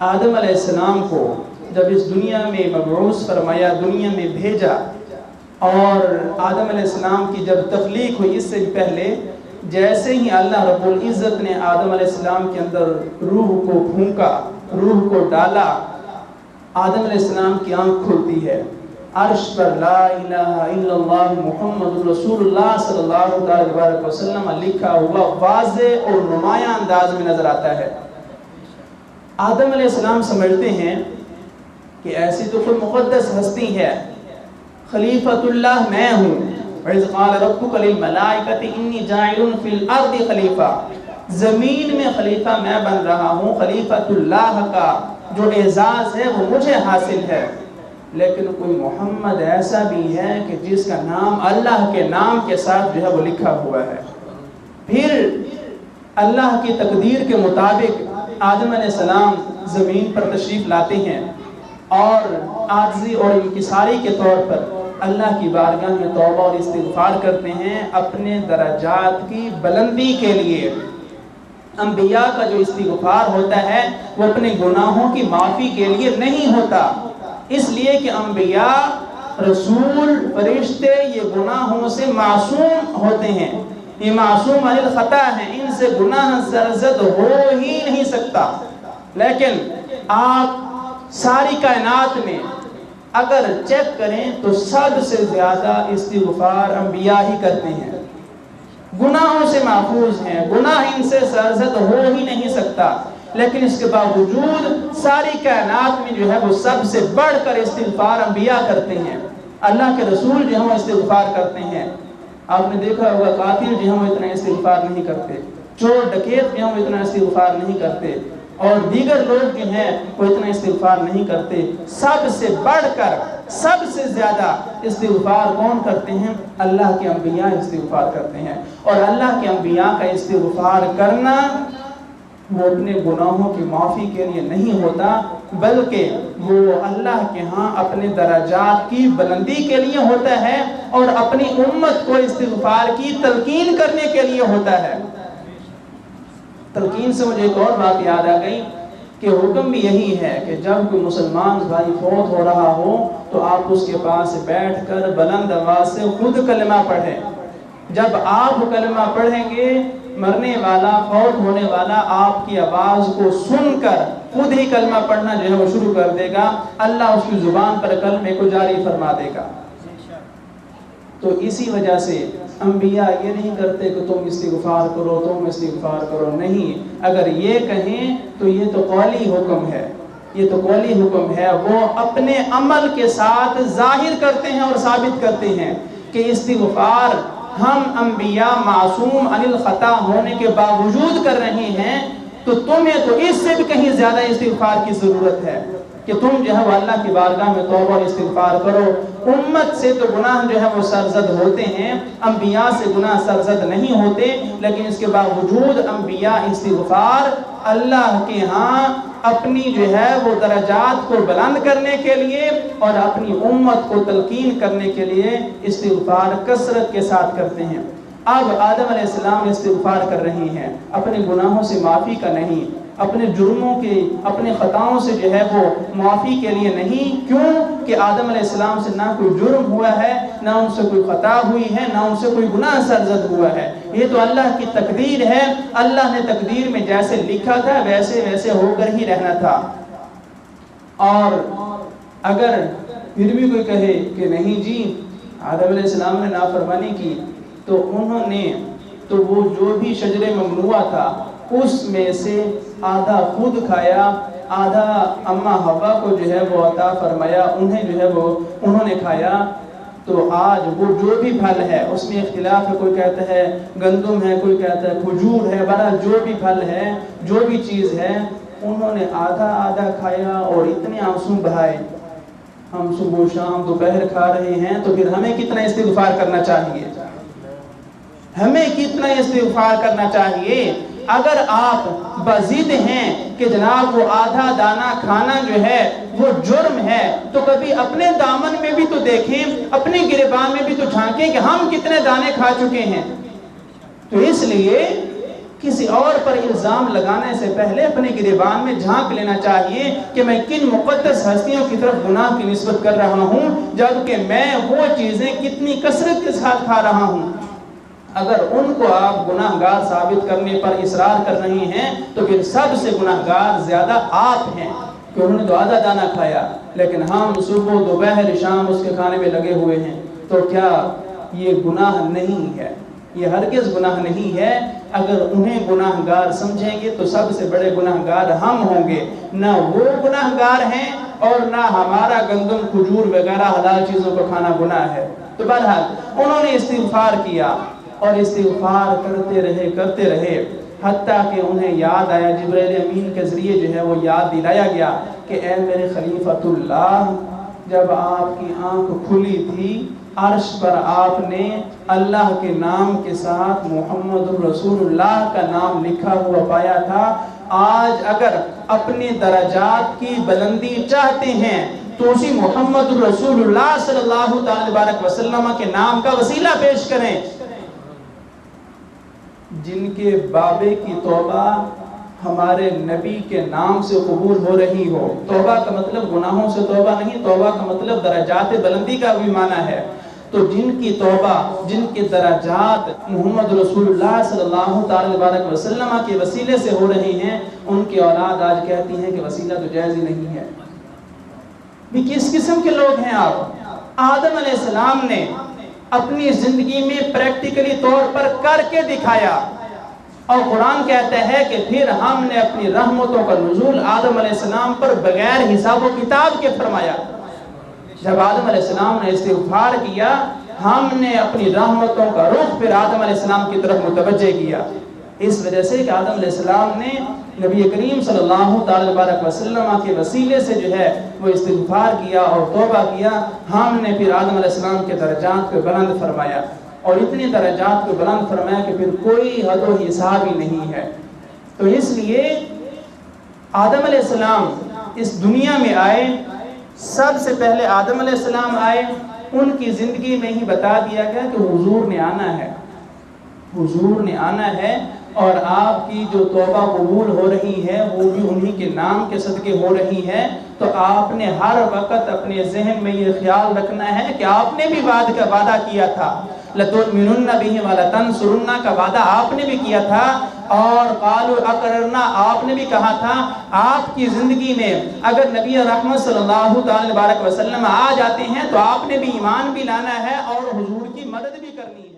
آدم علیہ السلام کو جب اس دنیا میں مبعوث فرمایا، دنیا میں بھیجا، اور آدم علیہ السلام کی جب تخلیق ہوئی، اس سے پہلے جیسے ہی اللہ رب العزت نے آدم علیہ السلام کے اندر روح کو پھونکا، روح کو ڈالا، آدم علیہ السلام کی آنکھ کھلتی ہے، عرش پر لا الہ الا اللہ محمد رسول اللہ صلی اللہ علیہ وسلم لکھا ہوا واضح اور نمایاں انداز میں نظر آتا ہے۔ آدم علیہ السلام سمجھتے ہیں کہ ایسی تو کوئی مقدس ہستی ہے، خلیفۃ اللہ میں ہوں، وَإِذْ قَالَ رَبُّكَ لِلْمَلَائِكَةِ إِنِّي جَاعِلٌ فِي الْأَرْضِ خلیفہ، زمین میں خلیفہ میں بن رہا ہوں، خلیفۃ اللہ کا جو اعزاز ہے وہ مجھے حاصل ہے، لیکن کوئی محمد ایسا بھی ہے کہ جس کا نام اللہ کے نام کے ساتھ جو ہے وہ لکھا ہوا ہے۔ پھر اللہ کی تقدیر کے مطابق آدم علیہ السلام زمین پر تشریف لاتے ہیں اور عاجزی اور انکساری کے طور پر اللہ کی بارگاہ میں توبہ اور استغفار کرتے ہیں اپنے درجات کی بلندی کے لیے۔ انبیاء کا جو استغفار ہوتا ہے وہ اپنے گناہوں کی معافی کے لیے نہیں ہوتا، اس لیے کہ انبیاء، رسول، فرشتے یہ گناہوں سے معصوم ہوتے ہیں، یہ معصوم عن الخطا ہیں، ان سے گناہ سرزد ہو ہی نہیں سکتا۔ لیکن آپ ساری کائنات میں اگر چیک کریں تو سب سے زیادہ استغفار انبیاء ہی کرتے ہیں، گناہوں سے محفوظ ہیں، گناہ ان سے سرزد ہو ہی نہیں سکتا، لیکن اس کے باوجود ساری کائنات میں جو ہے وہ سب سے بڑھ کر استغفار انبیاء کرتے ہیں۔ اللہ کے رسول جو ہم استغفار کرتے ہیں، آپ نے دیکھا ہوگا قاتل جو ہم اتنا استغفار نہیں کرتے، چور ڈکیت جو ہم اتنا استغفار نہیں کرتے، اور دیگر لوگ جو ہیں وہ اتنا استغفار نہیں کرتے۔ سب سے بڑھ کر سب سے زیادہ استغفار کون کرتے ہیں؟ اللہ کے انبیاء استغفار کرتے ہیں، اور اللہ کے انبیاء کا استغفار کرنا وہ اپنے گناہوں کی معافی کے لیے نہیں ہوتا، بلکہ وہ اللہ کے ہاں اپنے درجات کی بلندی کے لیے ہوتا ہے اور اپنی امت کو استغفار کی تلقین کرنے کے لیے ہوتا ہے۔ تلقین سے مجھے ایک اور بات یاد آ گئی کہ حکم بھی یہی ہے کہ جب کوئی مسلمان بھائی فوت ہو رہا ہو تو آپ اس کے پاس بیٹھ کر بلند آواز سے خود کلمہ پڑھیں۔ جب آپ کلمہ پڑھیں گے، مرنے والا، فوت ہونے والا آپ کی آواز کو سن کر خود ہی کلمہ پڑھنا جو ہے وہ شروع کر دے گا، اللہ اس کی زبان پر کلمے کو جاری فرما دے گا۔ تو اسی وجہ سے انبیاء یہ نہیں کرتے کہ تم استغفار کرو، تم استغفار کرو، نہیں، اگر یہ کہیں تو یہ تو قولی حکم ہے، یہ تو قولی حکم ہے، وہ اپنے عمل کے ساتھ ظاہر کرتے ہیں اور ثابت کرتے ہیں کہ استغفار ہم انبیاء معصوم عن الخطا ہونے کے باوجود کر رہے ہیں، تو تمہیں تو اس سے بھی کہیں زیادہ استغفار کی ضرورت ہے کہ تم جو ہے وہ اللہ کی بارگاہ میں توبہ اور استغفار کرو۔ امت سے تو گناہ جو ہے وہ سرزد ہوتے ہیں، انبیاء سے گناہ سرزد نہیں ہوتے، لیکن اس کے باوجود انبیاء استغفار اللہ کے ہاں اپنی جو ہے وہ درجات کو بلند کرنے کے لیے اور اپنی امت کو تلقین کرنے کے لیے استغفار کثرت کے ساتھ کرتے ہیں۔ اب آدم علیہ السلام استغفار کر رہی ہیں، اپنے گناہوں سے معافی کا نہیں، اپنے جرموں کے، اپنے خطاؤں سے جو ہے وہ معافی کے لیے نہیں۔ کیوں کہ آدم علیہ السلام سے نہ کوئی جرم ہوا ہے، نہ ان سے کوئی خطا ہوئی ہے، نہ ان سے کوئی گناہ سرزد ہوا ہے، یہ تو اللہ کی تقدیر ہے، اللہ نے تقدیر میں جیسے لکھا تھا ویسے ویسے ہو کر ہی رہنا تھا۔ اور اگر پھر بھی کوئی کہے کہ نہیں جی آدم علیہ السلام نے نافرمانی کی، تو انہوں نے تو وہ جو بھی شجر ممنوع تھا اس میں سے آدھا خود کھایا، آدھا اماں حوا کو جو ہے وہ عطا فرمایا، انہیں جو ہے وہ انہوں نے کھایا۔ تو آج وہ جو بھی پھل ہے اس میں اختلاف ہے، کوئی کہتا ہے گندم ہے، کوئی کہتا ہے کھجور ہے، بہرحال جو بھی پھل ہے، جو بھی چیز ہے، انہوں نے آدھا آدھا کھایا اور اتنے آنسو بہائے۔ ہم صبح شام دوپہر کھا رہے ہیں، تو پھر ہمیں کتنا استغفار کرنا چاہیے؟ ہمیں کتنا استغفار کرنا چاہیے؟ اگر آپ بضد ہیں کہ جناب وہ آدھا دانہ کھانا جو ہے وہ جرم ہے، تو کبھی اپنے دامن میں بھی تو دیکھیں، اپنے گریبان میں بھی تو جھانکیں کہ ہم کتنے دانے کھا چکے ہیں۔ تو اس لیے کسی اور پر الزام لگانے سے پہلے اپنے گریبان میں جھانک لینا چاہیے کہ میں کن مقدس ہستیوں کی طرف گناہ کی نسبت کر رہا ہوں، جبکہ میں وہ چیزیں کتنی کثرت کے ساتھ کھا رہا ہوں۔ اگر ان کو آپ گناہ گار ثابت کرنے پر اصرار کر رہی ہیں تو پھر سب سے گناہ گار زیادہ آپ ہیں، کہ انہوں نے تو آدھا دانہ کھایا لیکن ہم صبح دوپہر شام اس کے کھانے میں لگے ہوئے ہیں۔ تو کیا یہ گناہ نہیں ہے؟ یہ ہرگز گناہ نہیں ہے۔ اگر انہیں گناہ گار سمجھیں گے تو سب سے بڑے گناہ گار ہم ہوں گے، نہ وہ گناہ گار ہیں اور نہ ہمارا گندم کھجور وغیرہ حلال چیزوں کو کھانا گناہ ہے۔ تو بہرحال انہوں نے استغفار کیا اور استغفار کرتے رہے حتیٰ کہ انہیں یاد آیا، جبرائیل امین کے ذریعے جو ہے وہ یاد دلایا گیا کہ اے میرے خلیفۃ اللہ، جب آپ کی آنکھ کھلی تھی عرش پر آپ نے اللہ کے نام کے ساتھ محمد رسول اللہ کا نام لکھا ہوا پایا تھا۔ آج اگر اپنے درجات کی بلندی چاہتے ہیں تو اسی محمد رسول اللہ صلی اللہ علیہ وسلم کے نام کا وسیلہ پیش کریں۔ جن کے بابے کی توبہ ہمارے نبی کے نام سے قبول ہو رہی ہو، توبہ کا مطلب گناہوں سے توبہ نہیں، توبہ کا مطلب درجات بلندی کا بھی معنی ہے۔ تو جن کی توبہ، جن کے درجات محمد رسول اللہ صلی اللہ علیہ وسلم کے وسیلے سے ہو رہی ہیں، ان کی اولاد آج کہتی ہیں کہ وسیلہ تو جائز ہی نہیں ہے۔ بھی کس قسم کے لوگ ہیں آپ؟ آدم علیہ السلام نے اپنی زندگی میں پریکٹیکلی طور پر کر کے دکھایا، اور قرآن کہتا ہے کہ پھر ہم نے اپنی رحمتوں کا نزول آدم علیہ السلام پر بغیر حساب و کتاب کے فرمایا۔ جب آدم علیہ السلام نے استغفار کیا، ہم نے اپنی رحمتوں کا رخ پھر آدم علیہ السلام کی طرف متوجہ کیا، اس وجہ سے کہ آدم علیہ السلام نے نبی کریم صلی اللہ علیہ وسلم کے وسیلے سے جو ہے وہ استغفار کیا اور توبہ کیا، ہم نے پھر آدم علیہ السلام کے درجات کو بلند فرمایا، اور اتنے درجات کو بلند فرمایا کہ پھر کوئی حد و حساب ہی نہیں ہے۔ تو اس لیے آدم علیہ السلام اس دنیا میں آئے، سب سے پہلے آدم علیہ السلام آئے، ان کی زندگی میں ہی بتا دیا گیا کہ حضور نے آنا ہے، حضور نے آنا ہے، اور آپ کی جو توبہ قبول ہو رہی ہے وہ بھی انہی کے نام کے صدقے ہو رہی ہے۔ تو آپ نے ہر وقت اپنے ذہن میں یہ خیال رکھنا ہے کہ آپ نے بھی وعدہ کیا تھا، لَتُؤْمِنُنَّ بِهِ وَلَتَنْصُرُنَّ کا وعدہ آپ نے بھی کیا تھا، اور قَالُوا أَقْرَرْنَا آپ نے بھی کہا تھا۔ آپ کی زندگی میں اگر نبی رحمت صلی اللہ علیہ وسلم آ جاتے ہیں تو آپ نے بھی ایمان بھی لانا ہے اور حضور کی مدد بھی کرنی ہے۔